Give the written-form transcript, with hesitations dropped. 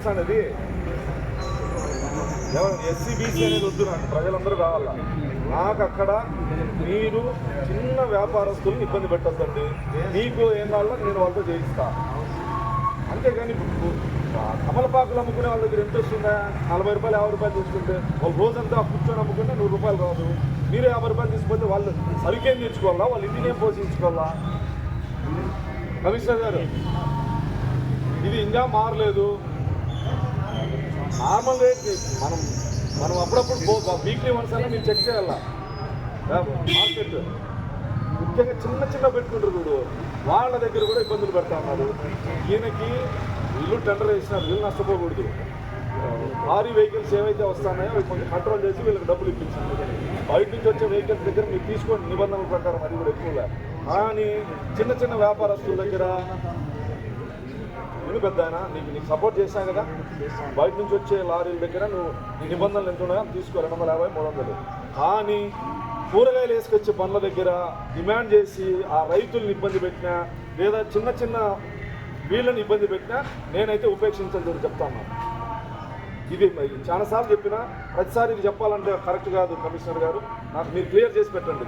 చేస్తానది SC BC అనేది వద్దు, నాకు ప్రజలందరూ కావాలా. నాకు అక్కడ మీరు చిన్న వ్యాపారస్తులను ఇబ్బంది పెట్టద్దండి, మీకు ఏం కావాలో నేను వాళ్ళతో చేయిస్తా. అంతేగాని తమలపాకులు అమ్ముకునే వాళ్ళ దగ్గర ఎంత వస్తుందా? 40 రూపాయలు 50 రూపాయలు తీసుకుంటే వాళ్ళు రోజంతా కూర్చొని అమ్ముకుంటే 100 రూపాయలు రాదు. మీరే 50 రూపాయలు తీసుకుంటే వాళ్ళు సరికేం తెచ్చుకోవాలా, వాళ్ళు ఇంటినేం పోషించుకోవాలా? కమిషనర్ గారు, ఇది ఇంకా మారలేదు. నార్మల్ రేట్ మనం అప్పుడప్పుడు వీక్లీ వన్స్ అయినా మీరు చెక్ చేయాలా మార్కెట్. ముఖ్యంగా చిన్న పెట్టుకుంటారు చూడు, వాళ్ళ దగ్గర కూడా ఇబ్బందులు పెడతా ఉన్నారు. ఈయనకి వీళ్ళు టెండర్ వేసినారు, వీళ్ళు నష్టపోకూడదు. భారీ వెహికల్స్ ఏవైతే వస్తున్నాయో అవి కొంచెం కంట్రోల్ చేసి వీళ్ళకి డబ్బులు ఇప్పించారు. బయట నుంచి వచ్చే వెహికల్స్ దగ్గర మీరు తీసుకోండి నిబంధనల ప్రకారం, అది కూడా ఎక్కువగా. కానీ చిన్న వ్యాపారస్తుల దగ్గర నేను పెద్ద ఆయన నీకు సపోర్ట్ చేశాను కదా, బయట నుంచి వచ్చే లారీల దగ్గర నువ్వు నీ నిబంధనలు ఎంత ఉన్నాయో తీసుకో, 250 300. కానీ కూరగాయలు వేసుకొచ్చే బండ్ల దగ్గర డిమాండ్ చేసి ఆ రైతులను ఇబ్బంది పెట్టినా లేదా చిన్న వీళ్ళని ఇబ్బంది పెట్టినా నేనైతే ఉపేక్షించాలని చెప్తాను. ఇది చాలాసార్లు చెప్పినా ప్రతిసారి ఇది చెప్పాలంటే కరెక్ట్ కాదు. కమిషనర్ గారు, నాకు మీరు క్లియర్ చేసి పెట్టండి.